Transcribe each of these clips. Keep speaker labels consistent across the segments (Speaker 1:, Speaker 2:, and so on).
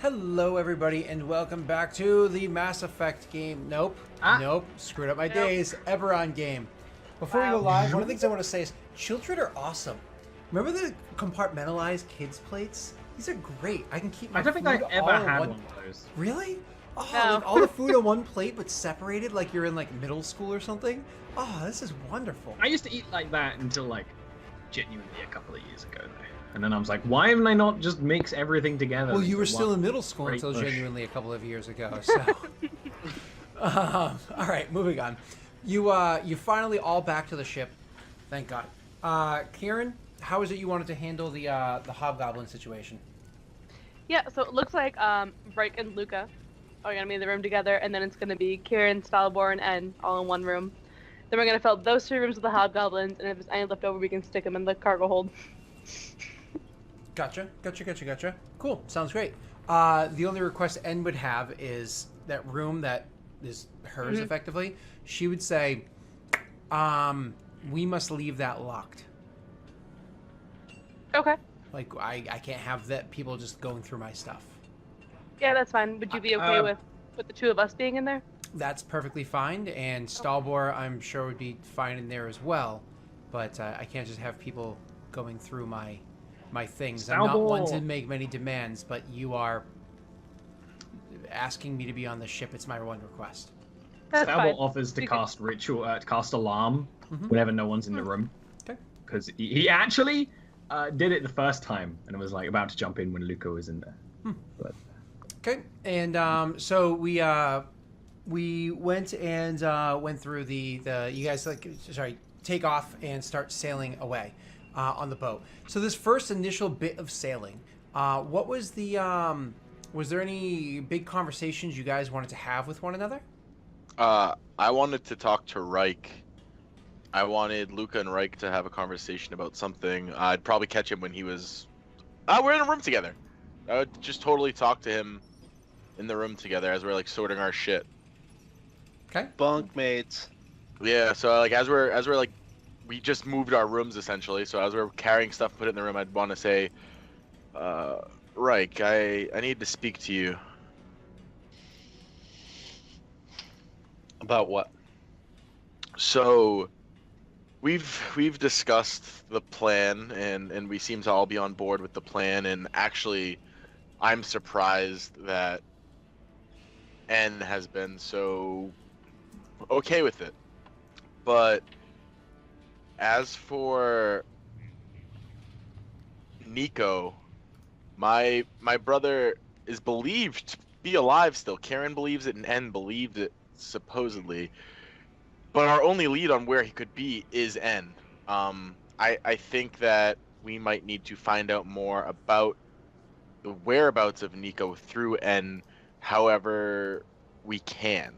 Speaker 1: Hello, everybody, and welcome back to the Mass Effect game. Nope,
Speaker 2: Ah,
Speaker 1: nope, screwed up my
Speaker 3: Nope.
Speaker 1: days. Eberron game. Before we go
Speaker 3: Wow.
Speaker 1: live, one of the things I want to say is children are awesome. Remember the compartmentalized kids plates? These are great. I can keep my
Speaker 2: I don't think
Speaker 1: food
Speaker 2: I've ever
Speaker 1: all in
Speaker 2: had
Speaker 1: one.
Speaker 2: one of those.
Speaker 1: Really? Oh,
Speaker 3: No.
Speaker 1: like all the food on one plate, but separated, like you're in like middle school or something. Oh, this is wonderful.
Speaker 2: I used to eat like that until like genuinely a couple of years ago though. And then I was like, why haven't I not just mix everything together?
Speaker 1: Well, you were
Speaker 2: into
Speaker 1: still
Speaker 2: one
Speaker 1: in middle school
Speaker 2: great
Speaker 1: until
Speaker 2: bush?
Speaker 1: genuinely a couple of years ago. So, all right, moving on. You finally all back to the ship. Thank God. Kieran, how is it you wanted to handle the hobgoblin situation?
Speaker 3: Yeah, so it looks like Bright and Luca are gonna be in the room together, and then it's gonna be Kieran, Stalborn, and all in one room. Then we're gonna fill those three rooms with the hobgoblins, and if there's any left over, we can stick them in the cargo hold.
Speaker 1: Gotcha. Cool. Sounds great. The only request N would have is that room that is hers effectively. She would say, we must leave that locked.
Speaker 3: Okay.
Speaker 1: Like I can't have that people just going through my stuff.
Speaker 3: Yeah, that's fine. Would you be okay with the two of us being in there?
Speaker 1: That's perfectly fine, and Stalbor I'm sure would be fine in there as well, but I can't just have people going through my things. I'm not one to
Speaker 2: Stalbor.
Speaker 1: make many demands, but you are asking me to be on the ship. It's my one request.
Speaker 3: That's
Speaker 2: Stalbor
Speaker 3: fine.
Speaker 2: offers to
Speaker 3: We could-
Speaker 2: cast ritual, cast alarm whenever no one's in the room.
Speaker 1: Okay.
Speaker 2: Because he actually did it the first time and was like about to jump in when Luca was in there. But
Speaker 1: Okay, and so we went and went through the you guys take off and start sailing away on the boat. So this first initial bit of sailing, what was the was there any big conversations you guys wanted to have with one another?
Speaker 4: I wanted to talk to Reich. I wanted Luca and Reich to have a conversation about something. I'd probably catch him when he was. We're in a room together. I would just totally talk to him in the room together as we're like sorting our shit.
Speaker 1: Okay.
Speaker 5: Bunkmates.
Speaker 4: Yeah, so like as we're like we just moved our rooms essentially. So as we're carrying stuff, put it in the room, I'd want to say, Reich, I need to speak to you.
Speaker 5: About what?
Speaker 4: So we've discussed the plan and we seem to all be on board with the plan, and actually I'm surprised that N has been so okay with it. But as for Nico, my brother is believed to be alive still. Karen believes it and N believed it supposedly. But our only lead on where he could be is N. I think that we might need to find out more about the whereabouts of Nico through N, however we can.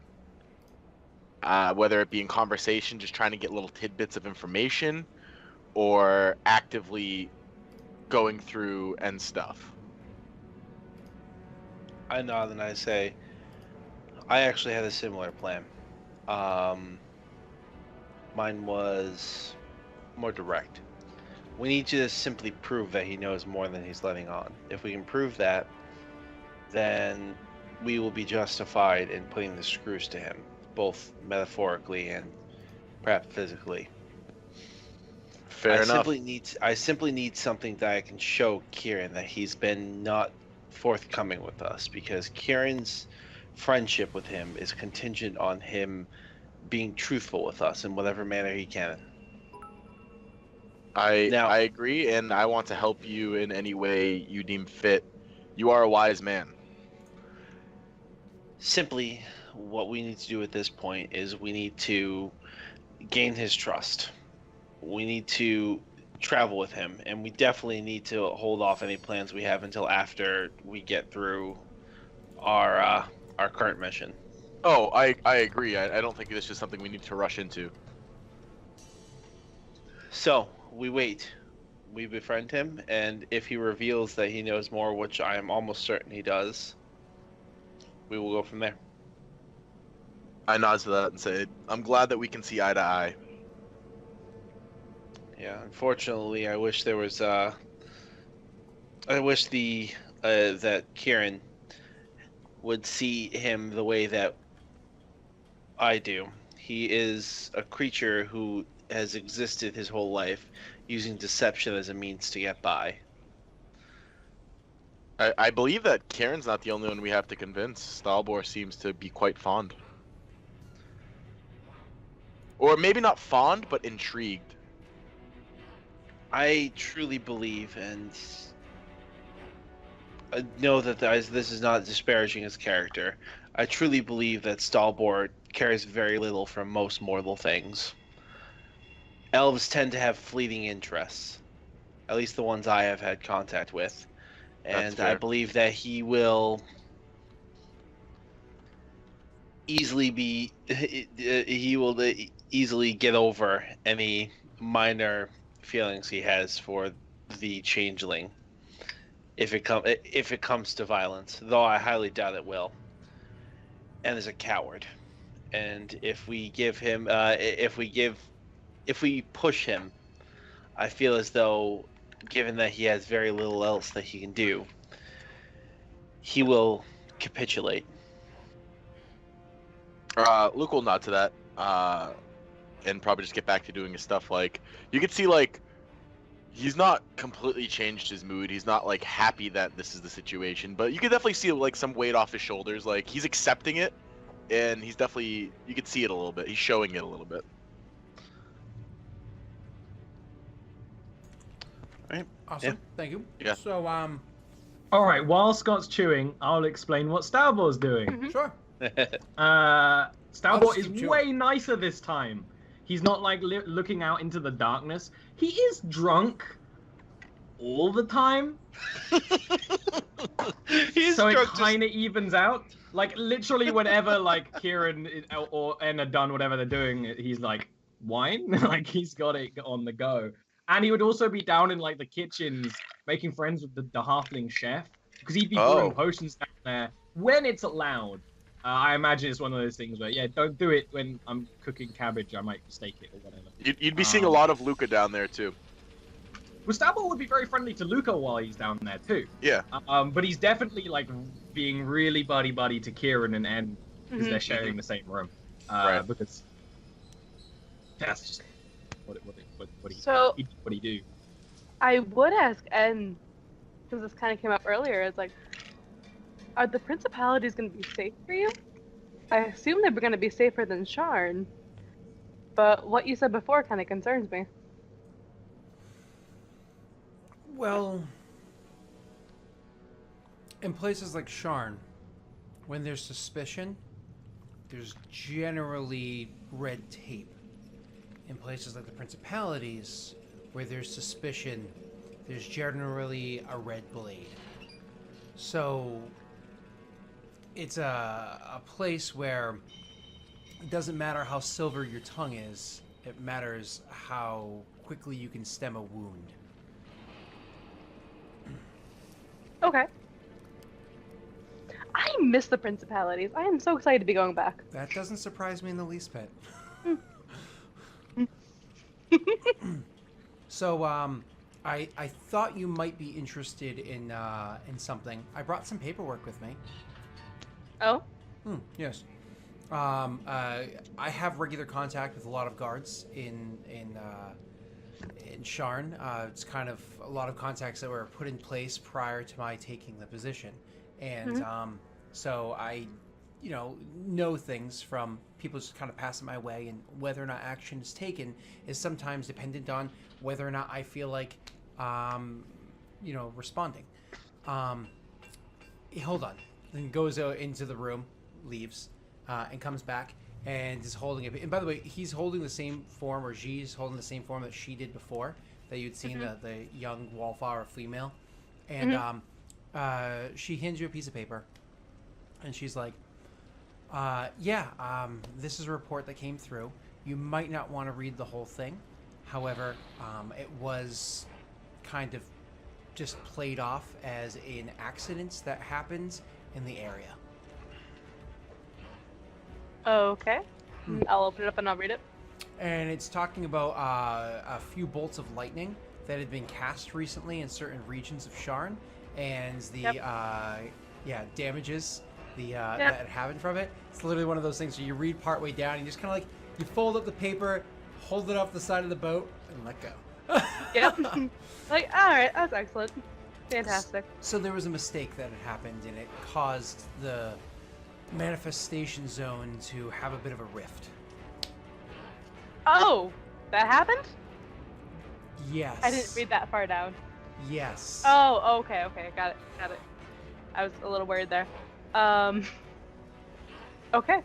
Speaker 4: Whether it be in conversation, just trying to get little tidbits of information, or actively going through N stuff.
Speaker 5: I nod and I say, I actually had a similar plan. Mine was more direct. We need to simply prove that he knows more than he's letting on. If we can prove that, then we will be justified in putting the screws to him, both metaphorically and perhaps physically.
Speaker 4: Fair enough.
Speaker 5: I simply need something that I can show Kieran that he's been not forthcoming with us, because Kieran's friendship with him is contingent on him being truthful with us in whatever manner he can.
Speaker 4: I agree, and I want to help you in any way you deem fit. You are a wise man.
Speaker 5: Simply, what we need to do at this point is we need to gain his trust. We need to travel with him, and we definitely need to hold off any plans we have until after we get through our current mission.
Speaker 4: Oh, I agree. I don't think this is something we need to rush into.
Speaker 5: So, we wait. We befriend him, and if he reveals that he knows more, which I am almost certain he does, we will go from there.
Speaker 4: I nod to that and say, I'm glad that we can see eye to eye.
Speaker 5: Yeah, unfortunately, I wish there was I wish that Kieran would see him the way that I do. He is a creature who has existed his whole life using deception as a means to get by.
Speaker 4: I believe that Karen's not the only one we have to convince. Stalbor seems to be quite fond. Or maybe not fond, but intrigued.
Speaker 5: I truly believe, and I know that this is not disparaging his character. I truly believe that Stalbor cares very little for most mortal things. Elves tend to have fleeting interests, at least the ones I have had contact with, and I
Speaker 4: fair.
Speaker 5: believe that he will easily be he will easily get over any minor feelings he has for the changeling if it comes to violence, though I highly doubt it will. And is a coward, and if we give him if we push him, I feel as though, given that he has very little else that he can do, he will capitulate.
Speaker 4: Luke will nod to that. And probably just get back to doing his stuff. Like, you could see, like, he's not completely changed his mood. He's not, like, happy that this is the situation. But you could definitely see, like, some weight off his shoulders. Like, he's accepting it. And he's definitely, you could see it a little bit. He's showing it a little bit.
Speaker 1: Awesome.
Speaker 5: Yeah.
Speaker 1: Thank you.
Speaker 4: Yeah.
Speaker 1: So,
Speaker 2: All right, while Scott's chewing, I'll explain what Stalbor's doing.
Speaker 1: sure.
Speaker 2: Stalbor
Speaker 1: just
Speaker 2: is
Speaker 1: keep chewing.
Speaker 2: way nicer this time. He's not like looking out into the darkness. He is drunk all the time,
Speaker 5: He's
Speaker 2: so it
Speaker 5: drunk
Speaker 2: kind of evens out. Like literally, whenever like Kieran or En are done whatever they're doing, he's like wine, like he's got it on the go. And he would also be down in like the kitchens making friends with the halfling chef because he'd be brewing potions down there when it's allowed. I imagine it's one of those things where, yeah, don't do it when I'm cooking cabbage. I might mistake it or whatever.
Speaker 4: You'd be seeing a lot of Luca down there, too.
Speaker 2: Gustavo would be very friendly to Luca while he's down there, too.
Speaker 4: Yeah.
Speaker 2: But he's definitely, like, being really buddy-buddy to Kieran and En because they're sharing the same room.
Speaker 4: Right.
Speaker 2: Because that's just what he do.
Speaker 3: I would ask En, since this kind of came up earlier, is like, are the principalities going to be safe for you? I assume they're going to be safer than Sharn, but what you said before kind of concerns me.
Speaker 1: Well, in places like Sharn, when there's suspicion, there's generally red tape. In places like the Principalities, where there's suspicion, there's generally a red blade. So, it's a place where it doesn't matter how silver your tongue is, it matters how quickly you can stem a wound.
Speaker 3: Okay. I miss the principalities. I am so excited to be going back.
Speaker 1: That doesn't surprise me in the least bit. So, I thought you might be interested in something. I brought some paperwork with me.
Speaker 3: Oh?
Speaker 1: Yes. I have regular contact with a lot of guards in Sharn. It's kind of a lot of contacts that were put in place prior to my taking the position, and so I, know things from people just kind of passing my way, and whether or not action is taken is sometimes dependent on whether or not I feel like, responding. Hold on. Then goes into the room, leaves, and comes back and is holding it. And by the way, he's holding the same form, or she's holding the same form that she did before, that you'd seen, the young wallflower female. And she hands you a piece of paper, and she's like, this is a report that came through. You might not want to read the whole thing. However, it was kind of just played off as an accident that happened in the area.
Speaker 3: Okay. I'll open it up and I'll read it.
Speaker 1: And it's talking about a few bolts of lightning that had been cast recently in certain regions of Sharn, and the damages that had happened from it. It's literally one of those things where you read partway down, and you just kind of like you fold up the paper, hold it off the side of the boat, and let go.
Speaker 3: Yep. Like, all right, that's excellent. Fantastic.
Speaker 1: So there was a mistake that had happened, and it caused the manifestation zone to have a bit of a rift.
Speaker 3: Oh, that happened?
Speaker 1: Yes.
Speaker 3: I didn't read that far down.
Speaker 1: Yes.
Speaker 3: Oh, okay, got it. I was a little worried there. Okay.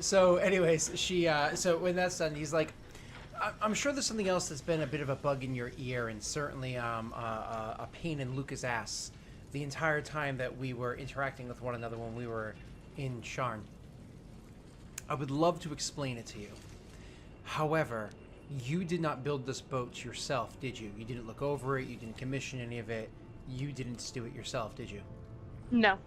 Speaker 1: So anyways, so when that's done, he's like, I'm sure there's something else that's been a bit of a bug in your ear, and certainly a pain in Lucas' ass the entire time that we were interacting with one another when we were in Sharn. I would love to explain it to you. However, you did not build this boat yourself, did you? You didn't look over it, you didn't commission any of it, you didn't do it yourself, did you?
Speaker 3: No.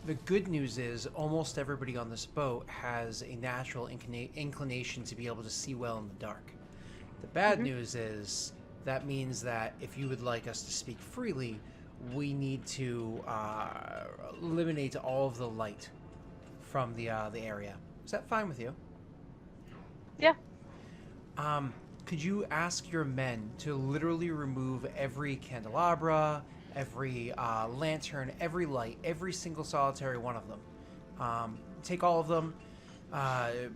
Speaker 1: The good news is almost everybody on this boat has a natural inclination to be able to see well in the dark. The bad news is that means that if you would like us to speak freely, we need to eliminate all of the light from the area. Is that fine with you?
Speaker 3: Yeah.
Speaker 1: Could you ask your men to literally remove every candelabra, every lantern, every light, every single solitary one of them? Take all of them,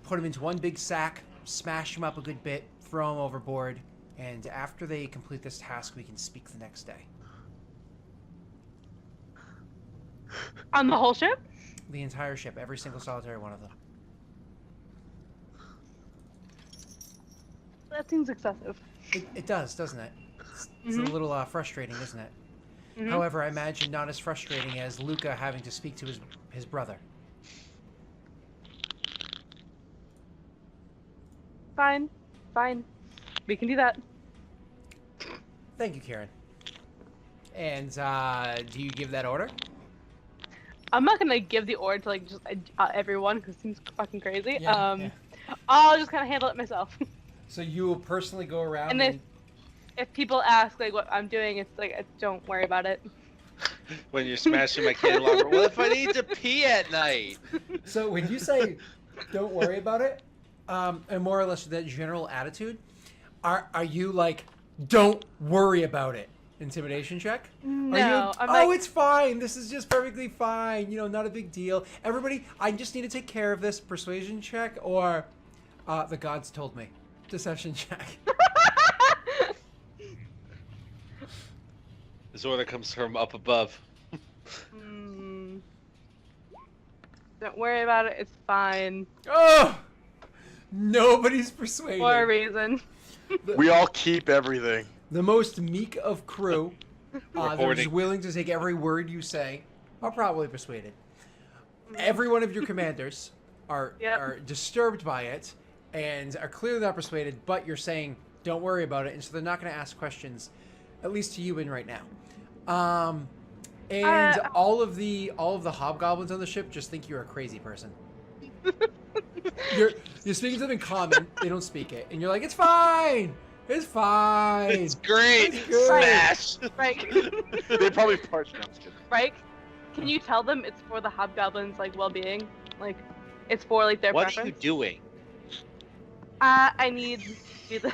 Speaker 1: put them into one big sack, smash them up a good bit, throw them overboard, and after they complete this task, we can speak the next day.
Speaker 3: On the whole ship?
Speaker 1: The entire ship, every single solitary one of them.
Speaker 3: That seems excessive.
Speaker 1: It does, doesn't it? It's a little frustrating, isn't it? However, I imagine not as frustrating as Luca having to speak to his brother.
Speaker 3: Fine. We can do that.
Speaker 1: Thank you, Karen. And do you give that order?
Speaker 3: I'm not gonna give the order to like just everyone because it seems fucking crazy.
Speaker 1: Yeah.
Speaker 3: I'll just kind of handle it myself.
Speaker 1: So you will personally go around
Speaker 3: And if people ask like what I'm doing, it's like don't worry about it.
Speaker 5: When you're smashing my candelabra, what if I need to pee at night?
Speaker 1: So when you say don't worry about it, and more or less that general attitude, are you like don't worry about it? Intimidation check?
Speaker 3: No, I'm
Speaker 1: oh,
Speaker 3: like,
Speaker 1: it's fine. This is just perfectly fine. You know, not a big deal. Everybody, I just need to take care of this. Persuasion check or the gods told me. Deception check.
Speaker 5: This order comes from up above.
Speaker 3: Don't worry about it. It's fine.
Speaker 1: Oh, nobody's persuaded.
Speaker 3: For a reason.
Speaker 4: We all keep everything.
Speaker 1: The most meek of crew, that is
Speaker 5: Reporting.
Speaker 1: willing to take every word you say, are probably persuaded. Every one of your commanders are disturbed by it and are clearly not persuaded, but you're saying, don't worry about it, and so they're not going to ask questions, at least to you in right now. And all of the hobgoblins on the ship just think you're a crazy person. You're speaking to them in common, they don't speak it, and you're like, it's fine! It's fine!
Speaker 5: It's great!
Speaker 1: It's good.
Speaker 5: Smash!
Speaker 3: Right.
Speaker 4: They probably parched them.
Speaker 3: Right? Can you tell them it's for the hobgoblins' like well-being? Like, it's for like their
Speaker 5: What
Speaker 3: preference?
Speaker 5: are you doing?
Speaker 3: I need to do this.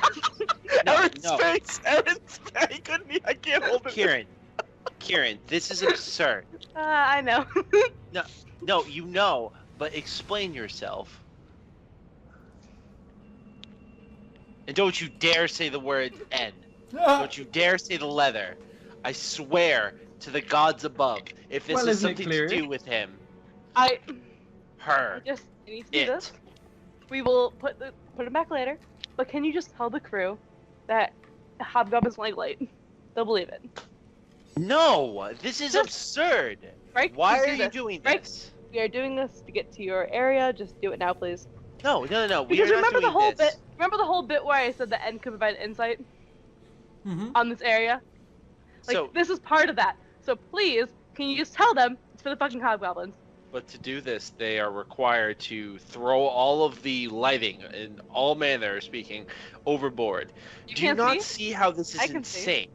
Speaker 4: Aaron's
Speaker 5: no.
Speaker 4: face! Aaron's face! I can't hold it.
Speaker 5: Kieran, this is absurd.
Speaker 3: I know.
Speaker 5: No, you know, but explain yourself. And don't you dare say the word N. Don't you dare say the leather. I swear to the gods above, if this
Speaker 2: Well,
Speaker 5: is
Speaker 2: isn't it
Speaker 5: something to
Speaker 2: clear?
Speaker 5: do with him,
Speaker 3: I
Speaker 5: her,
Speaker 3: need to do this.
Speaker 5: it.
Speaker 3: We will put it back later. But can you just tell the crew that hobgoblins like light? They'll believe it.
Speaker 5: No, this is absurd.
Speaker 3: Right?
Speaker 5: Why
Speaker 3: Just
Speaker 5: are
Speaker 3: do
Speaker 5: you
Speaker 3: this.
Speaker 5: doing
Speaker 3: Right?
Speaker 5: this?
Speaker 3: We are doing this to get to your area. Just do it now, please.
Speaker 5: No. We
Speaker 3: Because
Speaker 5: are not
Speaker 3: remember the
Speaker 5: doing
Speaker 3: whole
Speaker 5: this.
Speaker 3: bit. Remember the whole bit where I said the end could provide insight on this area. Like
Speaker 5: So,
Speaker 3: this is part of that. So please, can you just tell them it's for the fucking hobgoblins?
Speaker 5: but to do this, they are required to throw all of the lighting, in all manner of speaking, overboard.
Speaker 3: You
Speaker 5: Do you
Speaker 3: can't
Speaker 5: not
Speaker 3: see?
Speaker 5: see how this
Speaker 3: I
Speaker 5: is
Speaker 3: can see.
Speaker 5: insane?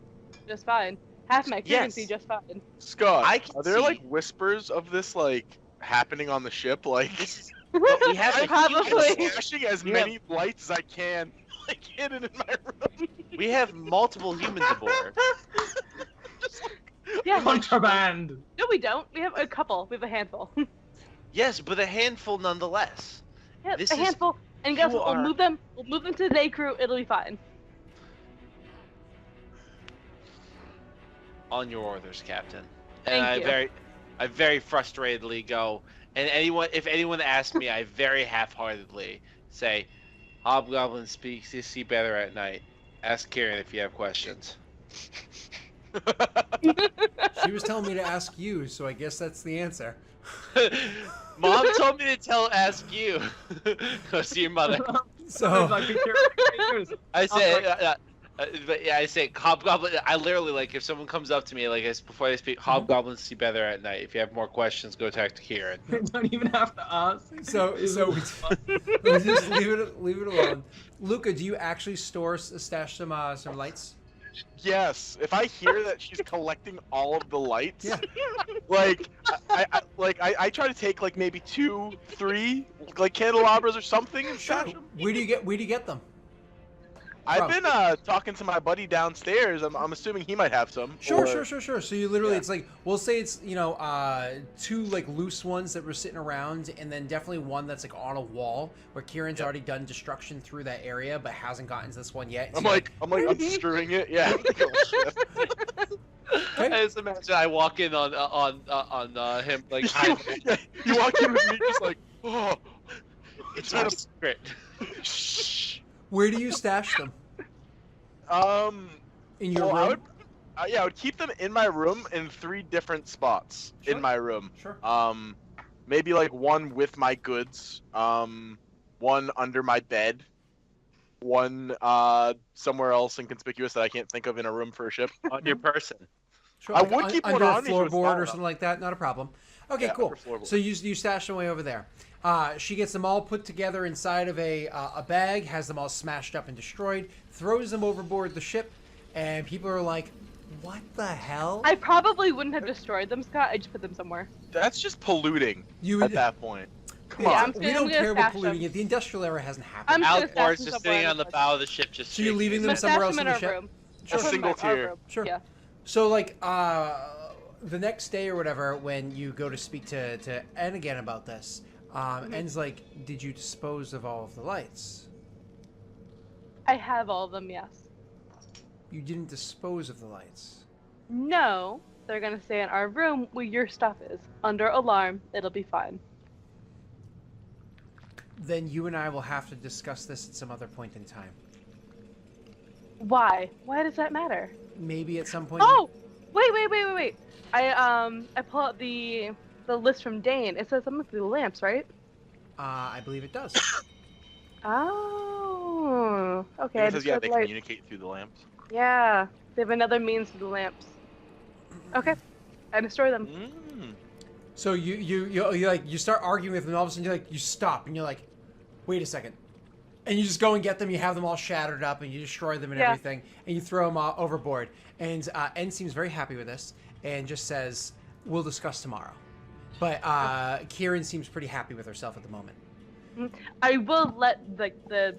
Speaker 3: Just fine. Half my crew can
Speaker 5: Yes.
Speaker 3: see just fine.
Speaker 4: Scott,
Speaker 5: I can
Speaker 4: are there
Speaker 5: see.
Speaker 4: like whispers of this like happening on the ship? Like,
Speaker 5: This is, but we have
Speaker 4: I'm
Speaker 5: a
Speaker 3: Probably.
Speaker 5: huge-
Speaker 4: flashing as
Speaker 5: We
Speaker 4: many lights as I can, like hidden in my room.
Speaker 5: we have multiple humans aboard.
Speaker 4: Just like,
Speaker 3: Yeah.
Speaker 2: Contraband.
Speaker 3: No, we don't. We have a couple. We have a handful.
Speaker 5: Yes, but a handful nonetheless.
Speaker 3: Yeah,
Speaker 5: This
Speaker 3: a
Speaker 5: is-
Speaker 3: handful. And guess
Speaker 5: you
Speaker 3: what? We'll
Speaker 5: are-
Speaker 3: move them. We'll move them to the day crew. It'll be fine.
Speaker 5: On your orders, Captain.
Speaker 3: Thank
Speaker 5: And
Speaker 3: you.
Speaker 5: I very frustratedly go. And if anyone asks me, I very half-heartedly say, "Hobgoblin speaks. They see better at night. Ask Kieran if you have questions."
Speaker 1: She was telling me to ask you, so I guess that's the answer.
Speaker 5: Mom told me to ask you. Go see your mother.
Speaker 1: So
Speaker 2: Like,
Speaker 5: I
Speaker 2: Oh,
Speaker 5: say, but yeah, I say hobgoblin. I literally like if someone comes up to me like before they speak, hobgoblins see better at night. If you have more questions, go talk to Kieran.
Speaker 2: I don't even have to ask.
Speaker 1: so we just leave it alone. Luca, do you actually stash some lights?
Speaker 4: yes, if I hear that she's collecting all of the lights,
Speaker 1: Yeah.
Speaker 4: like I try to take like maybe 2, 3 like candelabras or something and stash them.
Speaker 1: Where do you get them?
Speaker 4: I've
Speaker 1: From?
Speaker 4: been talking to my buddy downstairs. I'm assuming he might have some.
Speaker 1: Sure.
Speaker 4: or-
Speaker 1: So you literally,
Speaker 4: Yeah.
Speaker 1: it's like, we'll say it's, 2 like loose ones that were sitting around, and then definitely one that's like on a wall where Kieran's
Speaker 4: Yep.
Speaker 1: already done destruction through that area, but hasn't gotten to this one yet.
Speaker 4: I'm
Speaker 1: So
Speaker 4: like unscrewing it. Yeah.
Speaker 5: I just imagine I walk in on him like
Speaker 4: Yeah, you walk in with me just like, oh,
Speaker 5: it's our secret.
Speaker 4: shh.
Speaker 1: where do you stash them? In your
Speaker 4: Well, I
Speaker 1: room?
Speaker 4: would, I would keep them in my room in 3 different spots
Speaker 1: Sure.
Speaker 4: in my room.
Speaker 1: Sure.
Speaker 4: Maybe like one with my goods, one under my bed, one somewhere else inconspicuous that I can't think of in a room for a ship.
Speaker 5: On your person.
Speaker 1: Sure,
Speaker 4: I would keep one
Speaker 1: under a
Speaker 4: on me if it was small
Speaker 1: floorboard or
Speaker 4: enough.
Speaker 1: something like that. Not a problem. Okay,
Speaker 4: Yeah,
Speaker 1: cool.
Speaker 4: under floorboard.
Speaker 1: So you stash them away over there. She gets them all put together inside of a bag, has them all smashed up and destroyed, throws them overboard the ship, and people are like, "What the hell?"
Speaker 3: I probably wouldn't have destroyed them, Scott. I just put them somewhere.
Speaker 4: That's just polluting
Speaker 1: You
Speaker 4: at
Speaker 1: would.
Speaker 4: that point. Come
Speaker 3: Yeah,
Speaker 4: on.
Speaker 3: I'm
Speaker 1: We
Speaker 3: gonna-
Speaker 1: don't
Speaker 3: I'm gonna
Speaker 1: care about
Speaker 3: stash
Speaker 1: polluting
Speaker 3: them.
Speaker 1: it. The industrial era hasn't
Speaker 3: I'm
Speaker 1: happened.
Speaker 3: just gonna stash
Speaker 5: Alcor's
Speaker 3: them
Speaker 5: just
Speaker 3: somewhere
Speaker 5: sitting
Speaker 3: in
Speaker 5: on the
Speaker 3: the
Speaker 5: bow of the ship, just.
Speaker 1: So you're
Speaker 5: shaking
Speaker 1: leaving
Speaker 5: his
Speaker 1: them
Speaker 5: head.
Speaker 3: Stash
Speaker 1: somewhere else
Speaker 3: them
Speaker 1: in
Speaker 3: in
Speaker 1: the
Speaker 3: our
Speaker 1: ship?
Speaker 3: room.
Speaker 4: Sure.
Speaker 3: I'll put them
Speaker 4: Single
Speaker 3: in our
Speaker 4: tier.
Speaker 3: room.
Speaker 1: Sure.
Speaker 3: Yeah.
Speaker 1: So like the next day or whatever, when you go to speak to En again about this, En's like, "Did you dispose of all of the lights?"
Speaker 3: I have all of them. Yes.
Speaker 1: You didn't dispose of the lights.
Speaker 3: No, they're gonna stay in our room where your stuff is. Under alarm. It'll be fine.
Speaker 1: Then you and I will have to discuss this at some other point in time.
Speaker 3: Why? Why does that matter?
Speaker 1: Maybe at some point.
Speaker 3: Oh, wait. I pull out the list from Dane. It says something through the lamps, right?
Speaker 1: I believe it does.
Speaker 3: Oh, okay. I
Speaker 4: It says, yeah,
Speaker 3: just
Speaker 4: they
Speaker 3: read light.
Speaker 4: communicate through the lamps.
Speaker 3: Yeah, they have another means to the lamps. Okay, I destroy them.
Speaker 4: Mm.
Speaker 1: So you start arguing with them, and all of a sudden you stop, and you're like, "Wait a second," and you just go and get them. You have them all shattered up, and you destroy them and
Speaker 3: Yeah.
Speaker 1: everything, and you throw them overboard. And En seems very happy with this, and just says, "We'll discuss tomorrow." But Kieran seems pretty happy with herself at the moment.
Speaker 3: I will let the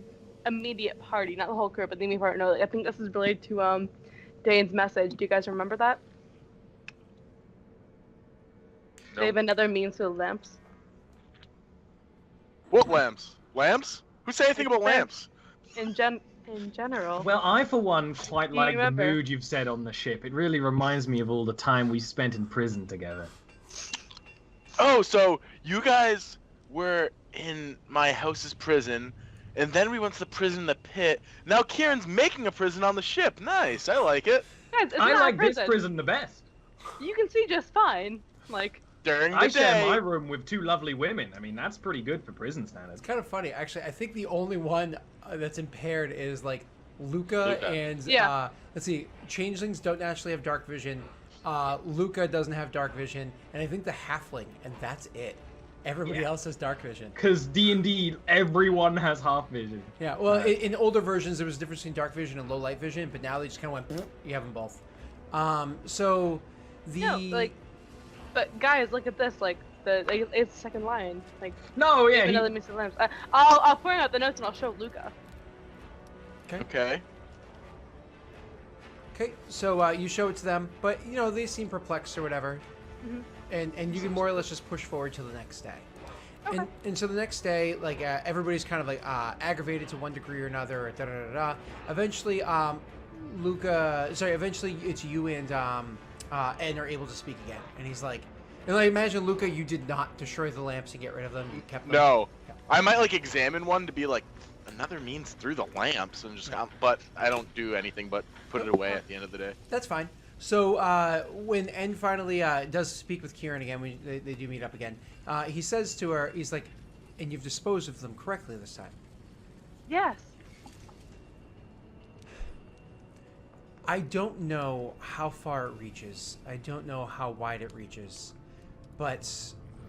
Speaker 3: immediate party, not the whole crew, but the immediate party know. I think this is related to Dane's message. Do you guys remember that? They have another means to the lamps.
Speaker 4: What lamps? Lamps? Who say anything about lamps?
Speaker 3: In general.
Speaker 2: Well, I for one quite
Speaker 3: you
Speaker 2: like the
Speaker 3: remember?
Speaker 2: mood you've set on the ship. It really reminds me of all the time we spent in prison together.
Speaker 4: Oh, so you guys were in my house's prison, and then we went to the prison in the pit. Now Kieran's making a prison on the ship. Nice, I like it.
Speaker 3: Guys, it's
Speaker 2: I
Speaker 3: not
Speaker 2: like
Speaker 3: a
Speaker 2: this
Speaker 3: prison.
Speaker 2: prison the best.
Speaker 3: You can see just fine. Like,
Speaker 4: During the
Speaker 2: I share
Speaker 4: day.
Speaker 2: my room with 2 lovely women. I mean, that's pretty good for prison standards.
Speaker 1: It's kind of funny, actually. I think the only one that's impaired is like Luca.
Speaker 4: Luca.
Speaker 1: And
Speaker 3: Yeah.
Speaker 1: let's see, changelings don't naturally have dark vision. Luca doesn't have dark vision, and I think the halfling, and that's it. Everybody
Speaker 2: Yeah.
Speaker 1: else has dark vision.
Speaker 2: Because D&D, everyone has half vision.
Speaker 1: Yeah, well,
Speaker 2: Right.
Speaker 1: in older versions, there was a difference between dark vision and low light vision, but now they just kind of went, "Pfft," you have them both. So the
Speaker 3: No, like, but guys, look at this. Like it's the second line. Like
Speaker 2: No, yeah,
Speaker 3: even though they mix the lamps. I'll point out the notes and I'll show Luca.
Speaker 4: Okay.
Speaker 1: Okay, so you show it to them, but you know they seem perplexed or whatever, and you can more or less just push forward till the next day.
Speaker 3: Okay.
Speaker 1: And so the next day, like everybody's kind of like aggravated to one degree or another. Eventually, eventually it's you and Ed are able to speak again, and he's like, and I imagine Luca, you did not destroy the lamps and get rid of them. You kept them.
Speaker 4: No.
Speaker 1: Okay.
Speaker 4: I might like examine one to be like another means through the lamps and just but I don't do anything but put it away at the end of the day.
Speaker 1: That's fine. So when N finally does speak with Kieran again, they do meet up again, he says to her, he's like, and you've disposed of them correctly this time.
Speaker 3: Yes.
Speaker 1: I don't know how far it reaches. I don't know how wide it reaches. But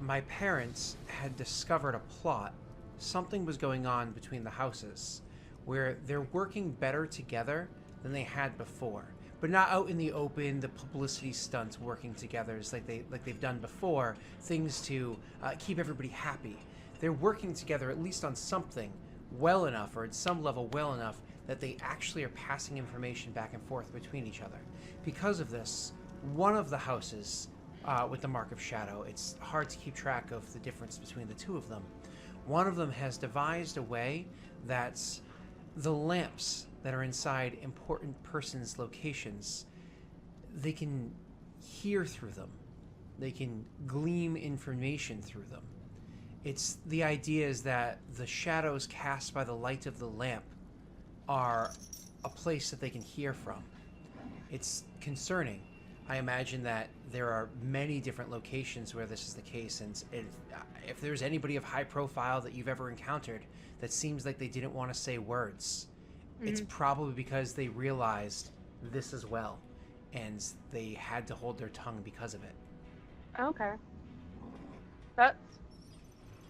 Speaker 1: my parents had discovered a plot. Something was going on between the houses where they're working better together than they had before. But not out in the open, the publicity stunts working together is like they've done before, things to keep everybody happy. They're working together at least on something well enough, or at some level well enough, that they actually are passing information back and forth between each other. Because of this, one of the houses with the Mark of Shadow, it's hard to keep track of the difference between the two of them. One of them has devised a way that the lamps that are inside important persons' locations, they can hear through them. They can glean information through them. It's the idea is that the shadows cast by the light of the lamp are a place that they can hear from. It's concerning. I imagine that there are many different locations where this is the case, and if there's anybody of high profile that you've ever encountered that seems like they didn't want to say words, it's probably because they realized this as well, and they had to hold their tongue because of it.
Speaker 3: Okay. That's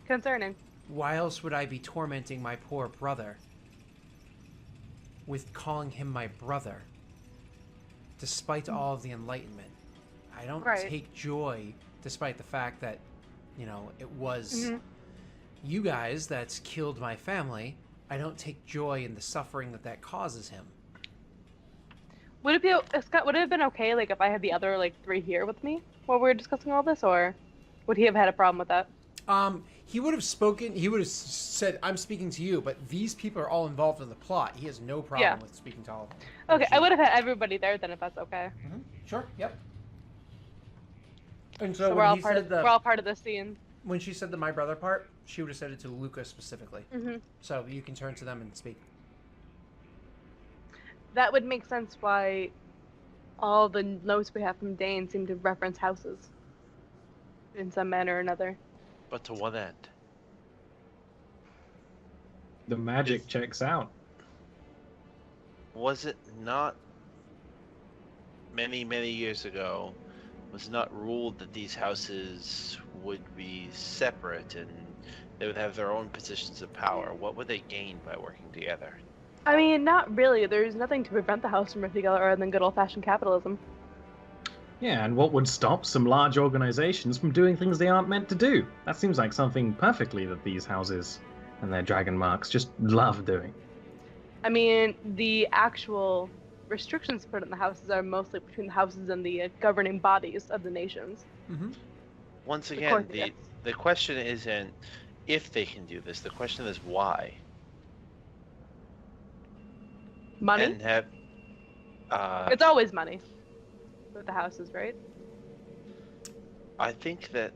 Speaker 3: concerning.
Speaker 1: Why else would I be tormenting my poor brother with calling him my brother, despite all of the enlightenment? I don't take joy, despite the fact that, you know, it was you guys that's killed my family. I don't take joy in the suffering that causes him.
Speaker 3: Would it be, Scott, would it have been okay, like, if I had the other, like, 3 here with me while we were discussing all this, or would he have had a problem with that?
Speaker 1: He would have spoken, he would have said, I'm speaking to you, but these people are all involved in the plot. He has no problem with speaking to all of them.
Speaker 3: Okay, I would have had everybody there then if that's okay.
Speaker 1: Sure, yep. And
Speaker 3: So
Speaker 1: so
Speaker 3: we're all
Speaker 1: when he
Speaker 3: part
Speaker 1: said
Speaker 3: of we're all part of the scene.
Speaker 1: when she said the my brother part, she would have said it to Luca specifically. So you can turn to them and speak.
Speaker 3: That would make sense why all the notes we have from Dane seem to reference houses in some manner or another.
Speaker 5: But to what end?
Speaker 2: The magic checks out.
Speaker 5: Was it not many, many years ago, was it not ruled that these houses would be separate and they would have their own positions of power? What would they gain by working together?
Speaker 3: I mean, not really. There's nothing to prevent the house from working together other than good old-fashioned capitalism.
Speaker 2: Yeah, and what would stop some large organizations from doing things they aren't meant to do? That seems like something perfectly that these houses and their dragon marks just love doing.
Speaker 3: I mean, the actual restrictions put on the houses are mostly between the houses and the governing bodies of the nations.
Speaker 5: Once again, the question isn't if they can do this. The question is why.
Speaker 3: Money?
Speaker 5: And have,
Speaker 3: it's always money with the houses, right?
Speaker 5: I think that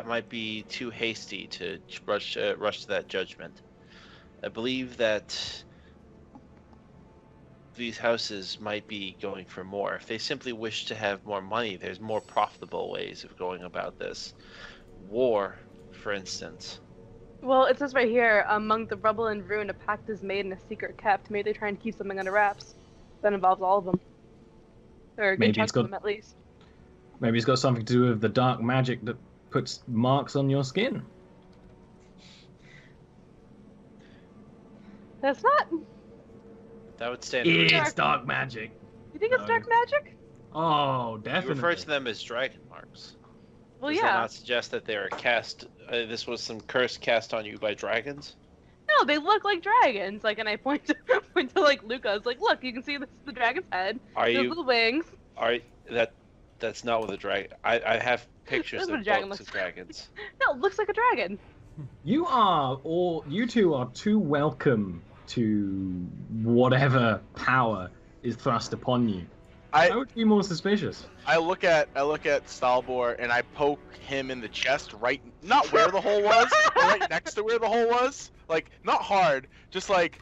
Speaker 5: might be too hasty to rush to that judgment. I believe that these houses might be going for more. If they simply wish to have more money, there's more profitable ways of going about this. War, for instance.
Speaker 3: Well, it says right here, among the rubble and ruin, a pact is made and a secret kept. Maybe they try and keep something under wraps. That involves all of them. Or a good chunk of them, at least.
Speaker 2: Maybe it's got something to do with the dark magic that puts marks on your skin.
Speaker 5: That would stand.
Speaker 2: It's dark magic.
Speaker 3: think it's
Speaker 2: No.
Speaker 3: dark magic?
Speaker 2: Oh,
Speaker 5: You
Speaker 2: definitely.
Speaker 5: refer to them as dragon marks.
Speaker 3: Well,
Speaker 5: Does that
Speaker 3: yeah.
Speaker 5: not suggest that they are cast? This was some curse cast on you by dragons.
Speaker 3: No, they look like dragons. Like, and I point to point to like Luca. I was like, look, you can see this is the dragon's head.
Speaker 5: Are
Speaker 3: There's
Speaker 5: you?
Speaker 3: little wings.
Speaker 5: Are that's not what a dragon. I have pictures
Speaker 3: That's what
Speaker 5: of
Speaker 3: a dragon
Speaker 5: books
Speaker 3: looks
Speaker 5: of
Speaker 3: like.
Speaker 5: dragons.
Speaker 3: No, it looks like a dragon.
Speaker 2: You two are too welcome to whatever power is thrust upon you. I
Speaker 4: I
Speaker 2: would be more suspicious.
Speaker 4: I look at Stalbor and I poke him in the chest, right, not where the hole was, but right next to where the hole was. Like, not hard, just like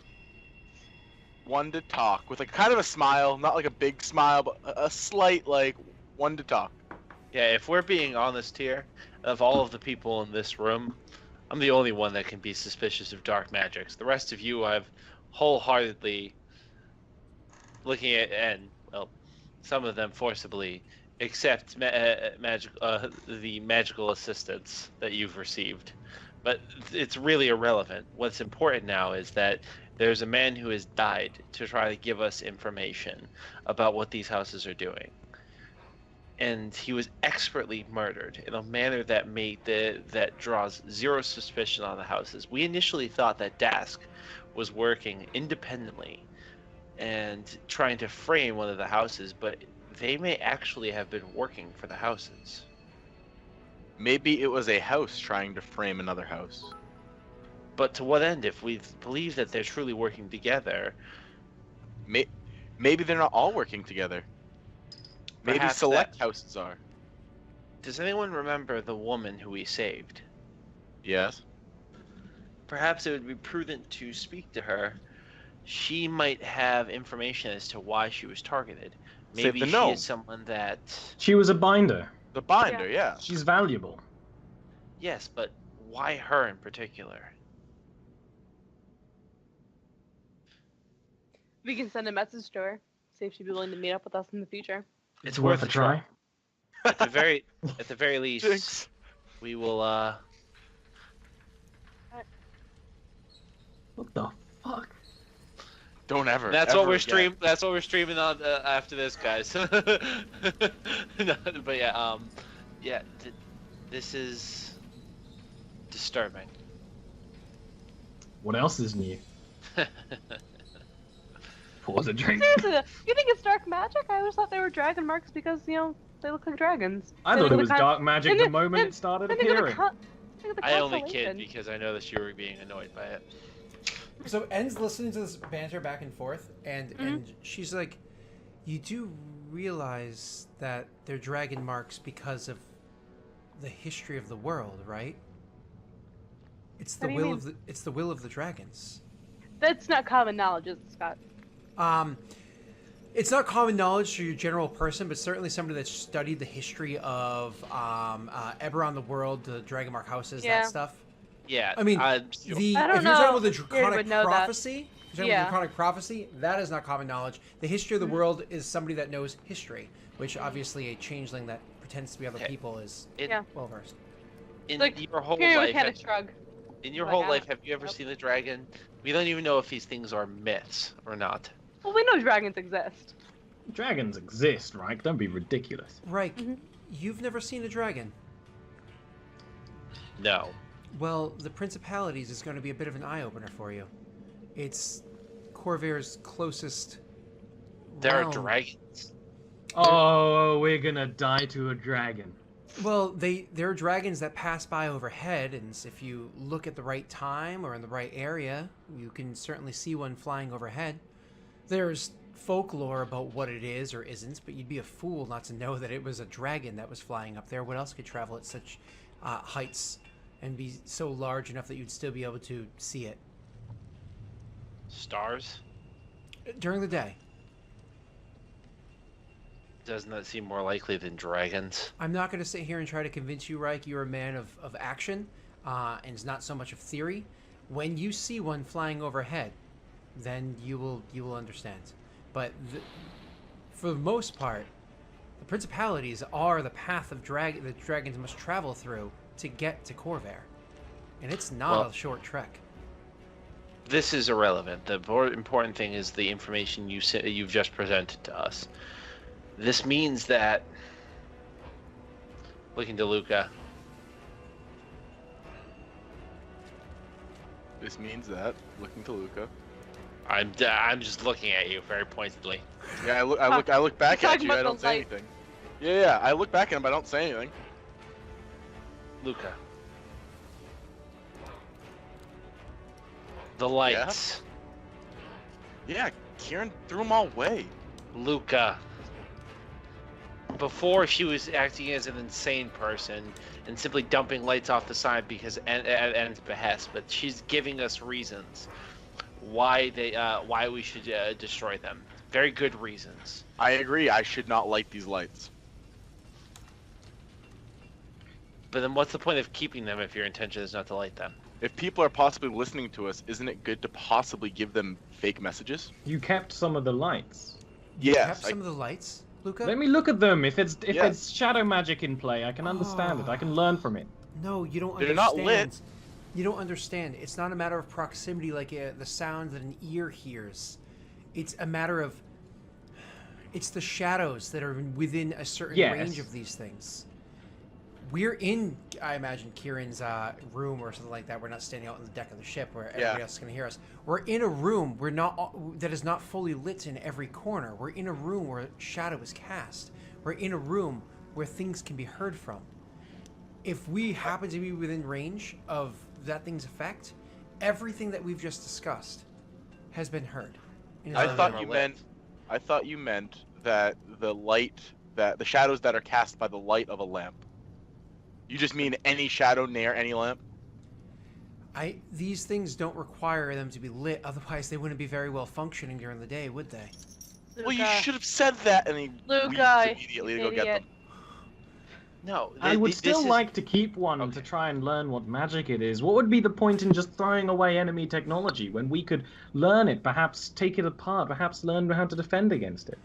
Speaker 4: one to talk with like kind of a smile, not like a big smile, but a slight like one to talk.
Speaker 5: Yeah, if we're being honest here, of all of the people in this room, I'm the only one that can be suspicious of dark magics. The rest of you I've wholeheartedly looking at, and well, some of them forcibly accept the magical assistance that you've received. But it's really irrelevant. What's important now is that there's a man who has died to try to give us information about what these houses are doing. And he was expertly murdered in a manner that that draws zero suspicion on the houses. We initially thought that Dask was working independently and trying to frame one of the houses, but they may actually have been working for the houses.
Speaker 4: Maybe it was a house trying to frame another house.
Speaker 5: But to what end? If we believe that they're truly working together,
Speaker 4: Maybe they're not all working together. Maybe
Speaker 5: Perhaps
Speaker 4: select
Speaker 5: that-
Speaker 4: houses are.
Speaker 5: does anyone remember the woman who we saved?
Speaker 4: Yes.
Speaker 5: Perhaps it would be prudent to speak to her. She might have information as to why she was targeted.
Speaker 4: Save
Speaker 5: Maybe
Speaker 4: the
Speaker 5: she
Speaker 4: gnome.
Speaker 5: is someone that...
Speaker 2: She was a binder.
Speaker 4: The binder, yeah.
Speaker 2: She's valuable.
Speaker 5: Yes, but why her in particular?
Speaker 3: We can send a message to her. See if she'd be willing to meet up with us in the future.
Speaker 2: It's worth a try.
Speaker 5: At the very least,
Speaker 4: Jinx.
Speaker 5: we will
Speaker 2: What the fuck?
Speaker 4: Don't ever.
Speaker 5: That's
Speaker 4: ever
Speaker 5: what we're
Speaker 4: again.
Speaker 5: That's what we're streaming on after this, guys. No, but yeah, this is disturbing.
Speaker 2: What else is new? Pause a drink.
Speaker 3: Seriously, though, you think it's dark magic? I always thought they were dragon marks because, you know, they look like dragons.
Speaker 2: I
Speaker 3: They
Speaker 2: thought
Speaker 3: look
Speaker 2: it was
Speaker 3: like
Speaker 2: dark magic
Speaker 3: and
Speaker 2: the
Speaker 3: then-
Speaker 2: moment
Speaker 3: then-
Speaker 2: it started
Speaker 3: Think of the
Speaker 2: appearing.
Speaker 3: think of the
Speaker 5: I only
Speaker 3: constellation.
Speaker 5: kid because I know that you were being annoyed by it.
Speaker 1: So En's listening to this banter back and forth, and she's like, "You do realize that they're dragon marks because of the history of the world, right? It's the
Speaker 3: What do you
Speaker 1: will
Speaker 3: mean?
Speaker 1: of the it's the will of the dragons.
Speaker 3: That's not common knowledge, is it, Scott?
Speaker 1: It's not common knowledge to your general person, but certainly somebody that's studied the history of Eberron the world, the dragon mark houses,
Speaker 3: Yeah.
Speaker 1: that stuff.
Speaker 5: Yeah,
Speaker 1: I mean,
Speaker 5: I
Speaker 3: I
Speaker 1: if
Speaker 3: don't
Speaker 1: you're talking
Speaker 3: know
Speaker 1: about the
Speaker 3: if Jared
Speaker 1: draconic
Speaker 3: would know that.
Speaker 1: prophecy, if you're talking
Speaker 3: Yeah.
Speaker 1: about draconic prophecy, that is not common knowledge. The history of the world is somebody that knows history, which obviously a changeling that pretends to be other
Speaker 5: Okay.
Speaker 1: people is
Speaker 3: Yeah.
Speaker 1: well versed.
Speaker 5: in
Speaker 3: Like,
Speaker 5: your whole
Speaker 3: Here we
Speaker 5: life,
Speaker 3: kind of shrug.
Speaker 5: in your
Speaker 3: like,
Speaker 5: whole
Speaker 3: I
Speaker 5: life,
Speaker 3: don't-
Speaker 5: have you ever
Speaker 3: nope.
Speaker 5: seen the dragon? We don't even know if these things are myths or not.
Speaker 3: Well, we know dragons exist.
Speaker 2: Dragons exist, right? Don't be ridiculous.
Speaker 1: Right.
Speaker 3: Mhm.
Speaker 1: You've never seen a dragon.
Speaker 5: No.
Speaker 1: Well, the Principalities is going to be a bit of an eye-opener for you. It's Corvair's closest
Speaker 5: There are
Speaker 1: realm.
Speaker 5: dragons.
Speaker 2: Oh, we're gonna die to a dragon.
Speaker 1: Well, there are dragons that pass by overhead, and if you look at the right time or in the right area, you can certainly see one flying overhead. There's folklore about what it is or isn't, but you'd be a fool not to know that it was a dragon that was flying up there. What else could travel at such heights and be so large enough that you'd still be able to see it
Speaker 5: Stars?
Speaker 1: during the day?
Speaker 5: Doesn't that seem more likely than dragons?
Speaker 1: I'm not going to sit here and try to convince you, Reich, you're a man of action, and it's not so much of theory. When you see one flying overhead, then you will understand. But for the most part, the Principalities are the path of the dragons must travel through to get to Corvair, and it's not
Speaker 5: Well-
Speaker 1: a short trek.
Speaker 5: This is irrelevant. The more important thing is the information you've just presented to us. This means that, looking to Luca,
Speaker 4: This means that, looking to Luca.
Speaker 5: I'm just looking at you very pointedly.
Speaker 4: Yeah, I look back
Speaker 3: You're
Speaker 4: at
Speaker 3: talking
Speaker 4: you. I
Speaker 3: about
Speaker 4: don't
Speaker 3: the
Speaker 4: say
Speaker 3: light.
Speaker 4: anything. Yeah, I look back at him, but I don't say anything.
Speaker 5: Luca. The lights.
Speaker 4: Yeah, Kieran threw them all away.
Speaker 5: Luca. Before she was acting as an insane person and simply dumping lights off the side because at Ann's behest, but she's giving us reasons why we should destroy them. Very good reasons.
Speaker 4: I agree. I should not light these lights.
Speaker 5: But then what's the point of keeping them if your intention is not to light them?
Speaker 4: If people are possibly listening to us, isn't it good to possibly give them fake messages?
Speaker 2: You kept some of the lights.
Speaker 1: You
Speaker 4: Yes.
Speaker 1: kept some of the lights, Luca?
Speaker 2: Let me look at them. If it's
Speaker 4: Yes.
Speaker 2: shadow magic in play, I can understand it. I can learn from it.
Speaker 1: No, you don't
Speaker 4: They're
Speaker 1: understand.
Speaker 4: not lit.
Speaker 1: You don't understand. It's not a matter of proximity like the sound that an ear hears. It's a matter of... It's the shadows that are within a certain
Speaker 2: Yes.
Speaker 1: range of these things. We're in, I imagine, Kieran's room or something like that. We're not standing out on the deck of the ship where everybody else is going to hear us. We're in a room that is not fully lit in every corner. We're in a room where shadow is cast. We're in a room where things can be heard from. If we happen to be within range of that thing's effect, everything that we've just discussed has been heard. And is
Speaker 4: I
Speaker 1: not
Speaker 4: thought
Speaker 1: lit.
Speaker 4: you meant that the shadows that are cast by the light of a lamp. You just mean any shadow near any lamp?
Speaker 1: These things don't require them to be lit, otherwise they wouldn't be very well functioning during the day, would they?
Speaker 4: Well, you
Speaker 3: Luca.
Speaker 4: should have said that, and he
Speaker 3: Luca,
Speaker 4: leaves immediately to go get
Speaker 3: idiot.
Speaker 4: them.
Speaker 5: No,
Speaker 2: I would
Speaker 5: this
Speaker 2: still
Speaker 5: is-
Speaker 2: like to keep one to try and learn what magic it is. What would be the point in just throwing away enemy technology when we could learn it, perhaps take it apart, perhaps learn how to defend against it?